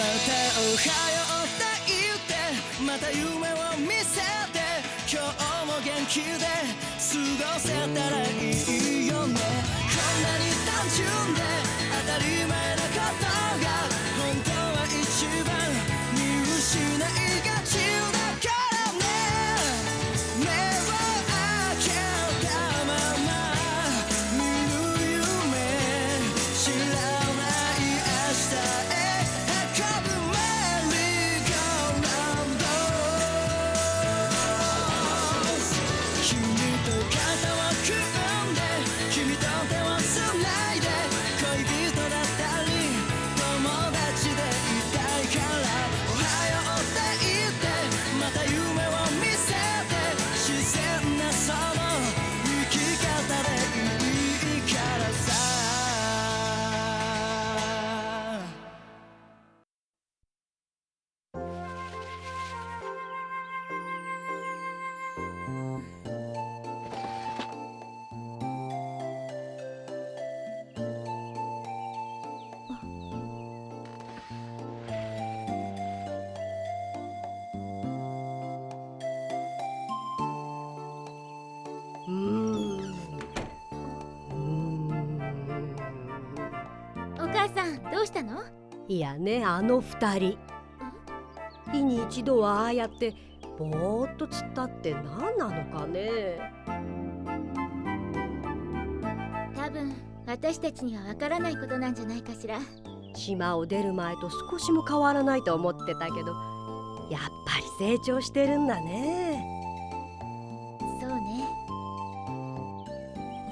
おはようって言ってまた夢を見せて今日も元気で過ごせたらいいよね。こんなに単純で当たり前なことが本当は一番見失いがちだからね。目を開けたまま見る夢知らない明日へ運ぶメリーゴーランド。君と肩を組んで君と手をつないで恋人だったり友達でいたいからおはようって言ってまた夢を見せて自然なその生き方でいいからさ。お母さんどうしたの？いやね、あの二人日に一度はああやってぼーっと突っ立って何なのかね。多分私たちにはわからないことなんじゃないかしら。島を出る前と少しも変わらないと思ってたけど、やっぱり成長してるんだね。そうね。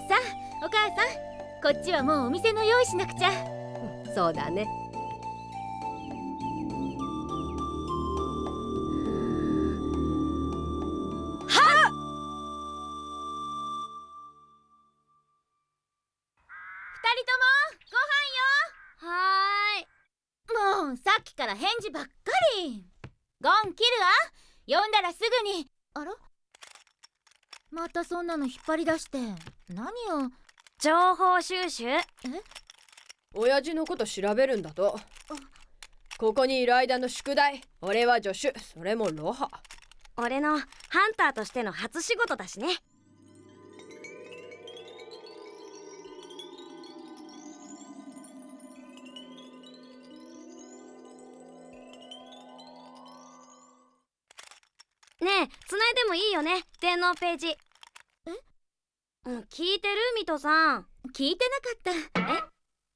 さあお母さん、こっちはもうお店の用意しなくちゃ。そうだね。二人ともご飯よ。はーい。もうさっきから返事ばっかり。ゴン切るわ。呼んだらすぐに。あら、またそんなの引っ張り出して何よ。情報収集。親父のこと調べるんだと。ここにいる間の宿題、俺は助手、それもロハ。俺のハンターとしての初仕事だしね。ねえ、繋いでもいいよね、電脳ページ。聞いてるミトさん。聞いてなかった。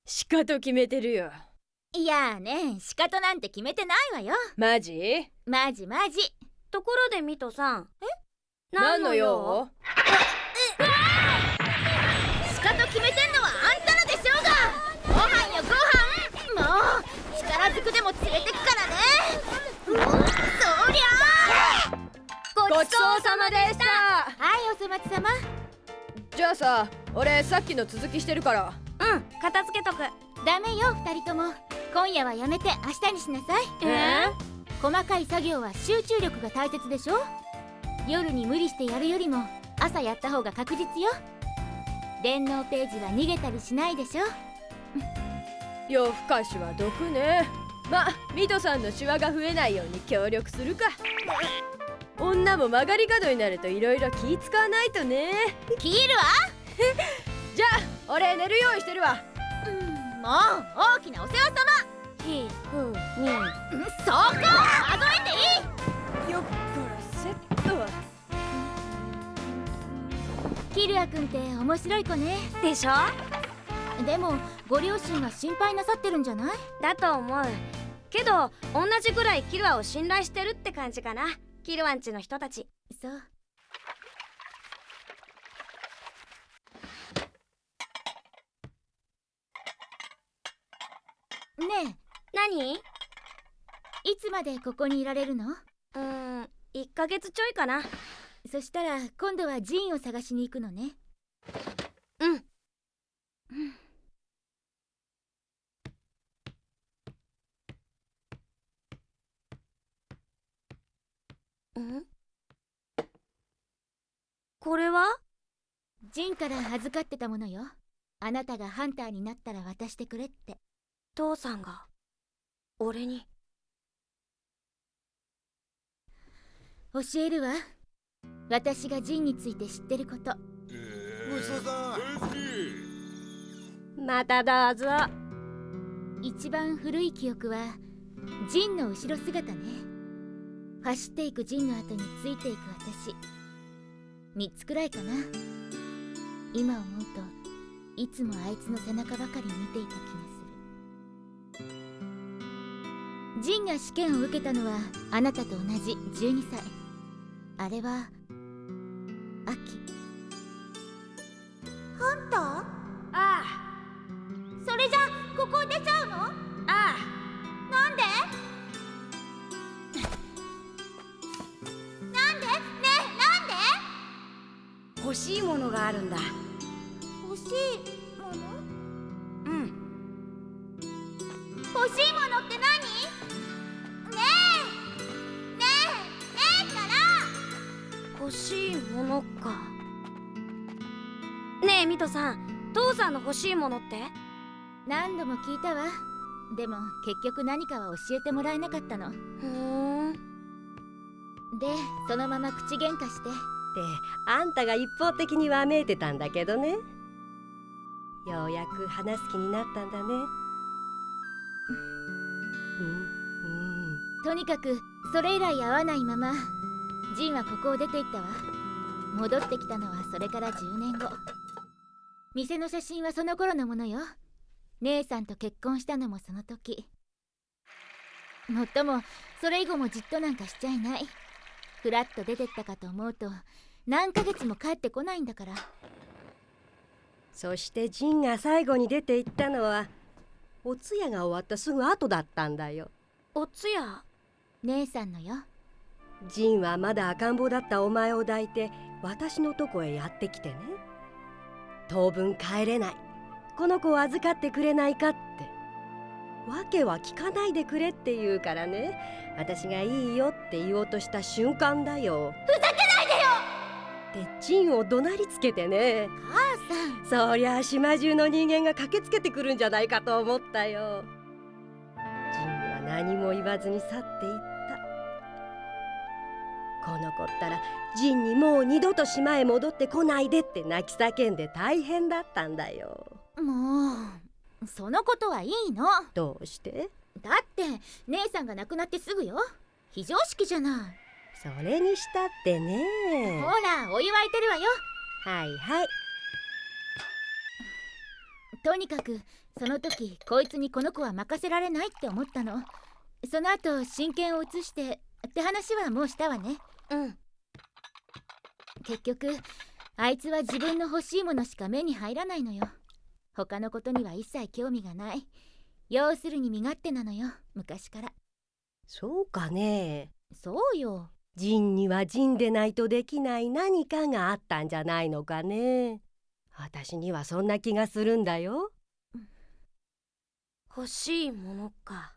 しかと決めてるよ。いやね、仕方なんて決めてないわよ。マジ？マジ。ところでミトさん。何の用？仕方決めてんのはあんたらでしょうが。ご飯よご飯。もう力ずくでも連れてくからね。そりゃあごちそうさまでした。はい、お粗末様。じゃあさ、俺さっきの続きしてるから。片付けとく。ダメよ二人とも。今夜はやめて明日にしなさい。細かい作業は集中力が大切でしょ。夜に無理してやるよりも朝やった方が確実よ。電脳ページは逃げたりしないでしょ。夜更かしは毒ね。ま、ミトさんのシワが増えないように協力するか。女も曲がり角になるといろいろ気使わないとね。切るわ。じゃあ俺寝る用意してるわ。もう大きなお世話様。ひふに。そこ数えていい。よっからセットは。キルア君って面白い子ね。でしょ。でもご両親が心配なさってるんじゃない？だと思うけど、同じぐらいキルアを信頼してるって感じかな、キルアンチの人たち。そう。ねえ、何？いつまでここにいられるの1ヶ月ちょいかな。そしたら今度はジーンを探しに行くのね。これは？ジンから預かってたものよ。あなたがハンターになったら渡してくれって。父さんが俺に。教えるわ。私がジンについて知ってること。ごちそうさん。またどうぞ。一番古い記憶はジンの後ろ姿ね。走っていくジンの後についていく私。3つくらいかな。今思うといつもあいつの背中ばかり見ていた気がする。ジンが試験を受けたのはあなたと同じ12歳。あれは秋。あんた？ああ。それじゃここ出ちゃうの？ああ。なんで？なんで？ねえ、なんで？欲しいものがあるんだ。欲しいもの？うん。欲しいものって何？ねえから欲しいものか。ねえミトさん、父さんの欲しいものって？何度も聞いたわ。でも結局何かは教えてもらえなかったの。で、そのまま口喧嘩して。ってあんたが一方的にわめいてたんだけどね。ようやく話す気になったんだね。とにかくそれ以来会わないままジンはここを出て行ったわ。戻ってきたのはそれから10年後。店の写真はその頃のものよ。姉さんと結婚したのもその時。もっともそれ以後もじっとなんかしちゃいない。ふらっと出てったかと思うと何ヶ月も帰ってこないんだから。そしてジンが最後に出て行ったのはお通夜が終わったすぐ後だったんだよ。お通夜？姉さんのよ。ジンはまだ赤ん坊だったお前を抱いて私のとこへやってきてね。当分帰れない、この子を預かってくれないかって。わけは聞かないでくれって言うからね。私がいいよって言おうとした瞬間だよ。ふざけないでよってジンを怒鳴りつけてね。母さん。そりゃ島中の人間が駆けつけてくるんじゃないかと思ったよ。ジンは何も言わずに去っていった。この子ったらジンにもう二度と島へ戻ってこないでって泣き叫んで大変だったんだよ。もうそのことはいいの。どうして？だって姉さんが亡くなってすぐよ。非常識じゃない。それにしたってね。ほらお湯沸いてるわよ。はいはい。とにかくその時こいつにこの子は任せられないって思ったの。その後親権を移してって話はもうしたわね。うん。結局あいつは自分の欲しいものしか目に入らないのよ。他のことには一切興味がない。要するに身勝手なのよ、昔から。そうかね。そうよ。ジンにはジンでないとできない何かがあったんじゃないのかね。私にはそんな気がするんだよ。欲しいものか。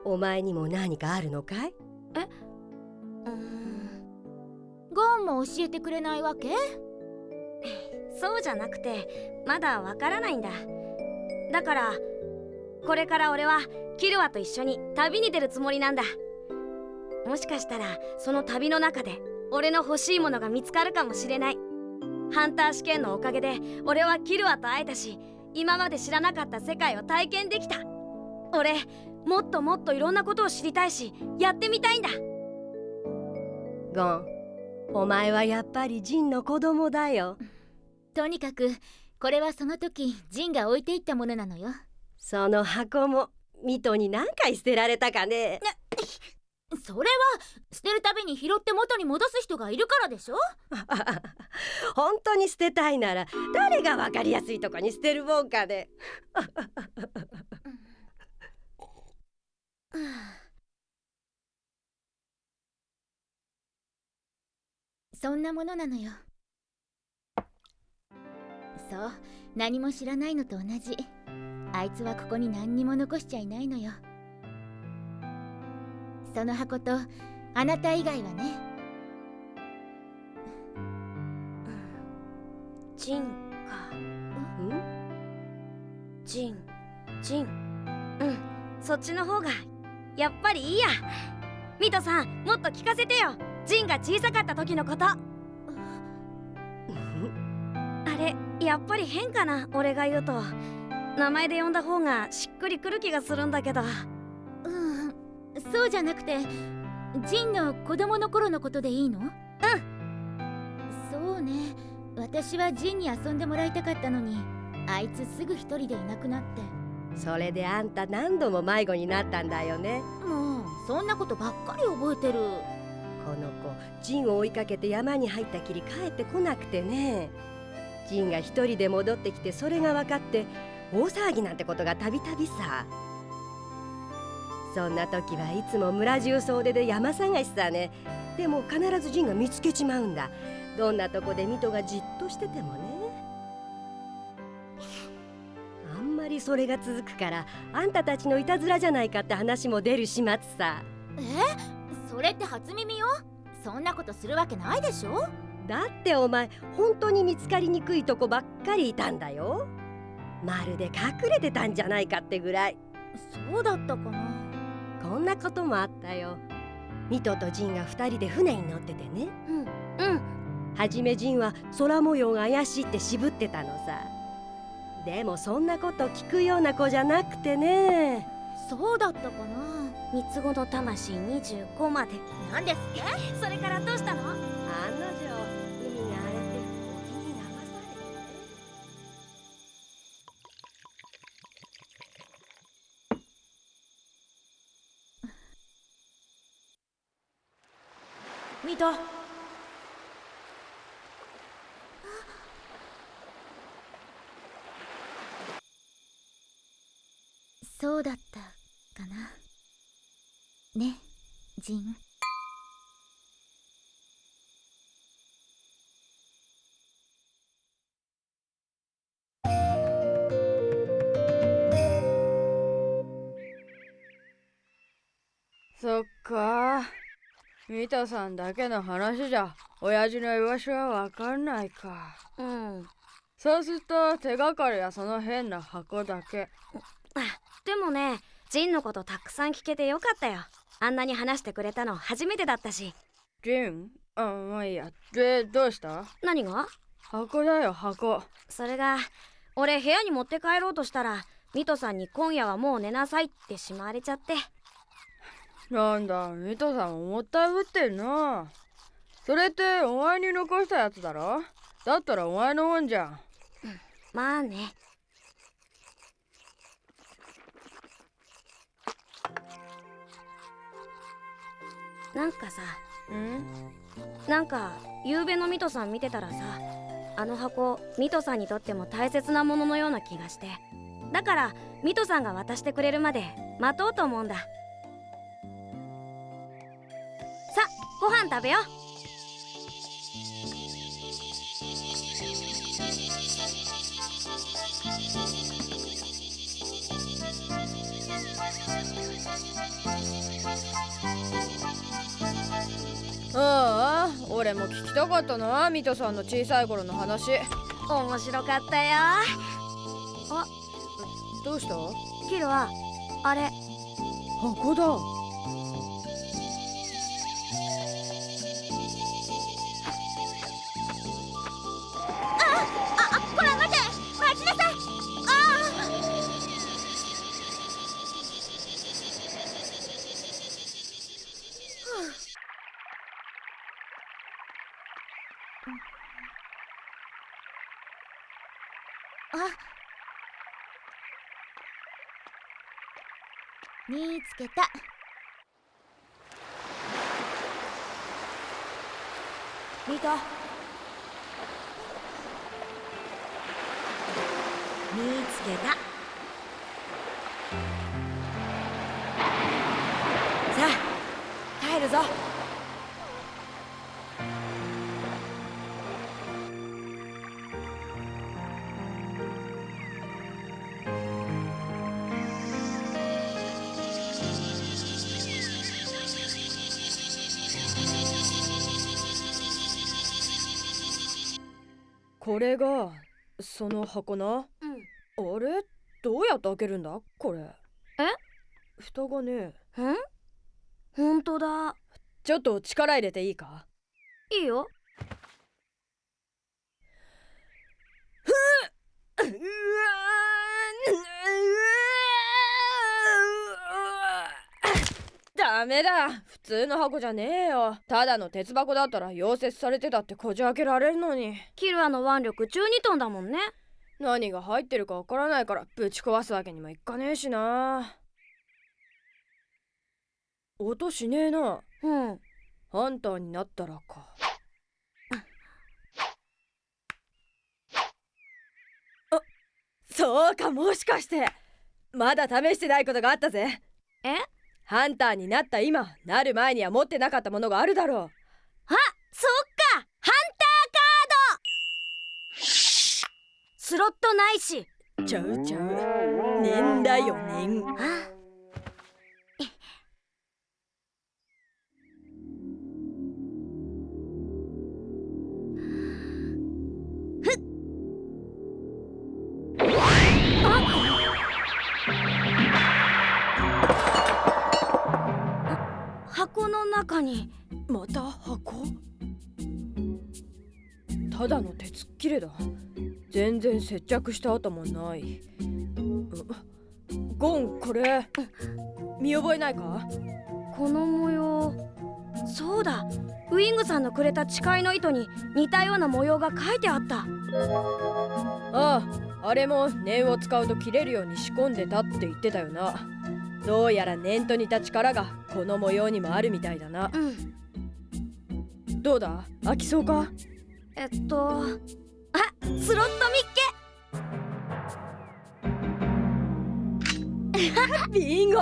お前にも何かあるのかい？ゴンも教えてくれないわけ？そうじゃなくてまだわからないんだ。だからこれから俺はキルアと一緒に旅に出るつもりなんだ。もしかしたらその旅の中で俺の欲しいものが見つかるかもしれない。ハンター試験のおかげで俺はキルアと会えたし、今まで知らなかった世界を体験できた。俺もっともっといろんなことを知りたいしやってみたいんだ。ゴン、お前はやっぱりジンの子供だよ。とにかくこれはその時ジンが置いていったものなのよ。その箱もミトに何回捨てられたかね。それは捨てるたびに拾って元に戻す人がいるからでしょ。本当に捨てたいなら誰が分かりやすいとこに捨てるもんかね。そんなものなのよ。そう、何も知らないのと同じ。あいつはここに何にも残しちゃいないのよ。その箱とあなた以外はね。ジンか。ジン。うん、そっちの方がやっぱりいいや。ミトさん、もっと聞かせてよ。ジンが小さかった時のこと。あれ、やっぱり変かな、俺が言うと。名前で呼んだ方がしっくりくる気がするんだけど。そうじゃなくて、ジンの子供の頃のことでいいの？そうね、私はジンに遊んでもらいたかったのに、あいつすぐ一人でいなくなって。それであんた何度も迷子になったんだよね。もうそんなことばっかり覚えてる。この子、ジンを追いかけて山に入ったきり帰ってこなくてね。ジンが一人で戻ってきて、それが分かって大騒ぎなんてことがたびたびさ。そんな時はいつも村中総出で山探しさね。でも必ずジンが見つけちまうんだ。どんなとこでミトがじっとしててもね。あんまりそれが続くから、あんたたちのいたずらじゃないかって話も出る始末さ。それって初耳よ。そんなことするわけないでしょ。だってお前、本当に見つかりにくいとこばっかりいたんだよ。まるで隠れてたんじゃないかってぐらい。そうだったかな。こんなこともあったよ。ミトとジンが2人で船に乗っててね。はじめジンは空模様が怪しいって渋ってたのさ。でもそんなこと聞くような子じゃなくてね。そうだったかな。三つ子の魂25まで。なんですって？それからどうしたの？案の定、海が荒れて沖に流されてね。ミト。そうだったかな。ね、ジン。そっか。ミトさんだけの話じゃ親父の居場所はわかんないか。そうすると手がかりはその変な箱だけ。でもね、ジンのことたくさん聞けてよかったよ。あんなに話してくれたの初めてだったし。ジン？まあいいや。で、どうした？何が？箱だよ、箱。それが、俺部屋に持って帰ろうとしたら、ミトさんに今夜はもう寝なさいってしまわれちゃって。なんだ、ミトさんもったいぶってんな。それってお前に残したやつだろ？だったらお前のもんじゃん。まあね。なんかさ、なんか夕べのミトさん見てたらさ、あの箱ミトさんにとっても大切なもののような気がして、だからミトさんが渡してくれるまで待とうと思うんだ。さ、ご飯食べよう。ああ、俺も聞きたかったな、ミトさんの小さい頃の話。面白かったよ。あ、どうした？キルはあれ箱だ。こら待て、待ちなさい。見つけた。見た？見つけた。さあ、帰るぞ。これがその箱な。あれ、どうやって開けるんだこれ？蓋がね。ほんとだ。ちょっと力入れていいか？いいよ。うわダメだ、普通の箱じゃねえよ。ただの鉄箱だったら溶接されてたってこじ開けられるのに。キルアの腕力12トンだもんね。何が入ってるかわからないからぶち壊すわけにもいかねえしな。音しねえな。うん。ハンターになったらか。あ、そうか、もしかしてまだ試してないことがあったぜ。え？ハンターになった今、なる前には持ってなかったものがあるだろう。あ、そっか、ハンターカード。スロットないし。ちゃうちゃう、念だよ念。あ、箱の中に。また箱？ただの鉄切れだ。全然接着した跡もない。ゴン、これ見覚えないか？この模様、そうだ、ウィングさんのくれた誓いの糸に似たような模様が書いてあった。ああ、あれも念を使うと切れるように仕込んでたって言ってたよな。どうやら念と似た力がこの模様にもあるみたいだな。うん。どうだ、飽きそうか？あ、スロット見っけ。ビンゴ。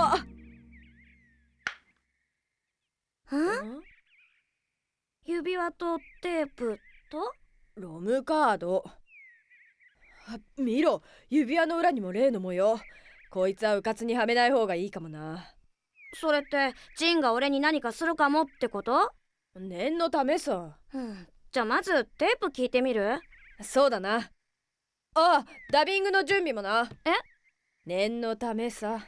指輪とテープとロムカード。見ろ、指輪の裏にも例の模様。こいつはうかつにはめない方がいいかもな。それってジンが俺に何かするかもってこと？念のためさ。じゃあまずテープ聞いてみる？そうだな。ああ、ダビングの準備もな。え？念のためさ。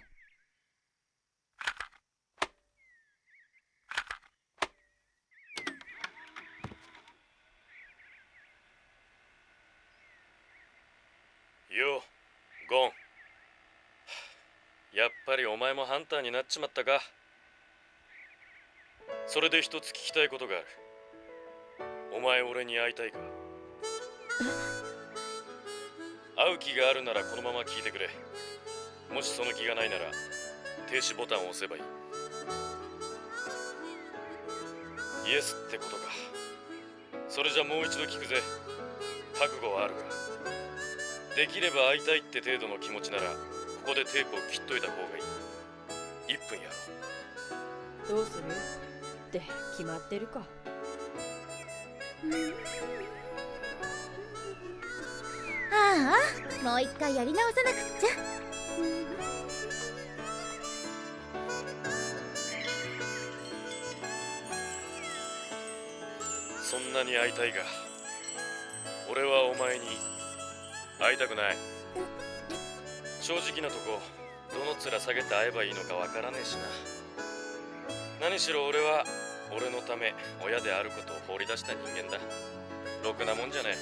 よ、ゴン。やっぱりお前もハンターになっちまったか。それで一つ聞きたいことがある。お前俺に会いたいか？会う気があるならこのまま聞いてくれ。もしその気がないなら停止ボタンを押せばいい。イエスってことか。それじゃもう一度聞くぜ。覚悟はあるか？できれば会いたいって程度の気持ちならここでテープを切っといた方がいい。1分やろう。どうするって決まってるか。ああ、もう一回やり直さなくっちゃ。そんなに会いたいが俺はお前に会いたくない。正直なとこ、どの面下げて会えばいいのかわからねえしな。何しろ俺は俺のため親であることを放り出した人間だ。ろくなもんじゃねえ。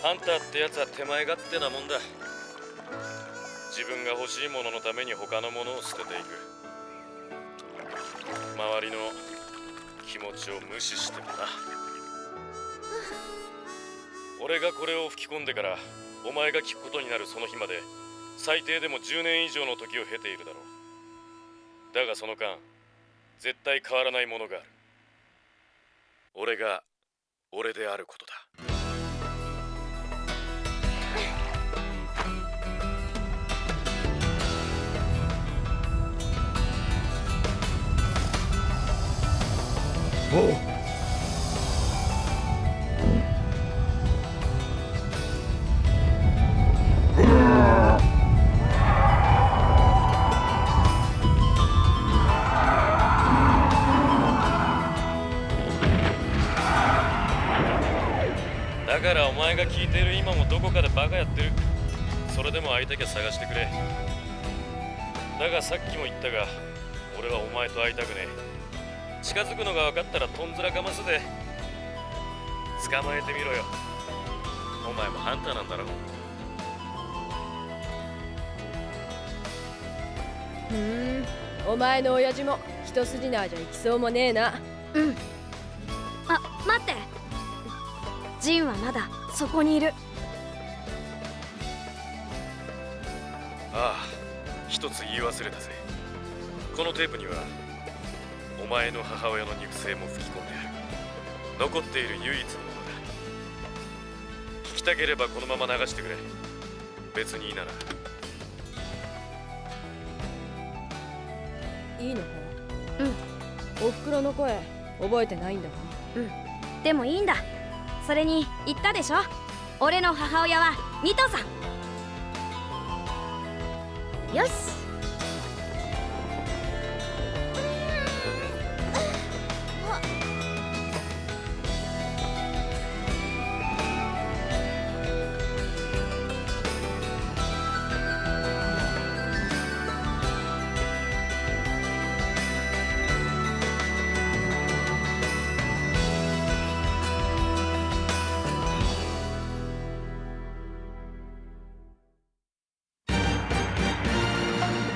ハンターってやつは手前勝手なもんだ。自分が欲しいもののために他のものを捨てていく。周りの気持ちを無視してもな。俺がこれを吹き込んでからお前が聞くことになるその日まで最低でも10年以上の時を経ているだろう。だがその間絶対変わらないものがある。俺が俺であることだ。おう。だからお前が聞いている今もどこかでバカやってる。それでも会いたきゃ探してくれ。だがさっきも言ったが俺はお前と会いたくねえ。近づくのが分かったらとんずらかますで。捕まえてみろよ。お前もハンターなんだろ。お前の親父も一筋縄じゃいきそうもねえな。うん。あ、待って。ジンはまだそこにいる。ああ、一つ言い忘れたぜ。このテープにはお前の母親の肉声も吹き込んである。残っている唯一のものだ。聞きたければこのまま流してくれ。別にいいなら。いいのか？うん。おふくろの声覚えてないんだか？うん。でもいいんだ。それに言ったでしょ。俺の母親はミトさん。よし。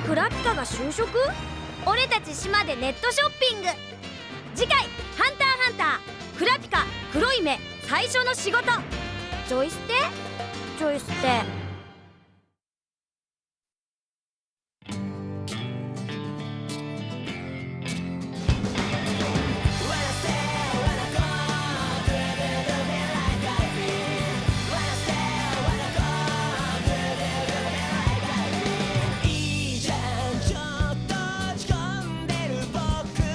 クラピカが就職？俺たち島でネットショッピング。次回「ハンターハンター」クラピカ黒い目最初の仕事。ジョイステ？ジョイステ。いいじゃんちょっと落ち込んでる僕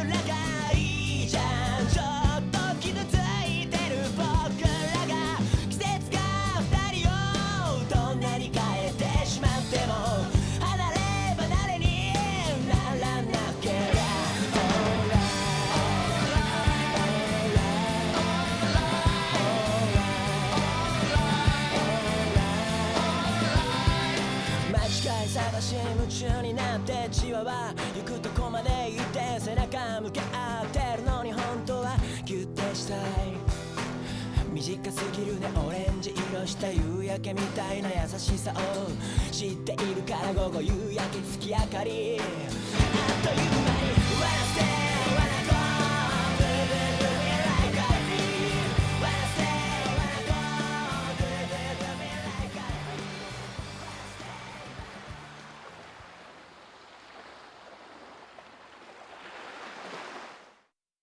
らがいいじゃんちょっと傷ついてる僕らが季節が二人をどんなに変えてしまっても離れ離れにならなけりゃ間違い探し夢中になってじわわ行くとこまで行って背中向け合ってるのに本当はギュッてしたい。短すぎるねオレンジ色した夕焼けみたいな優しさを知っているから午後夕焼け月明かりあっという間に笑って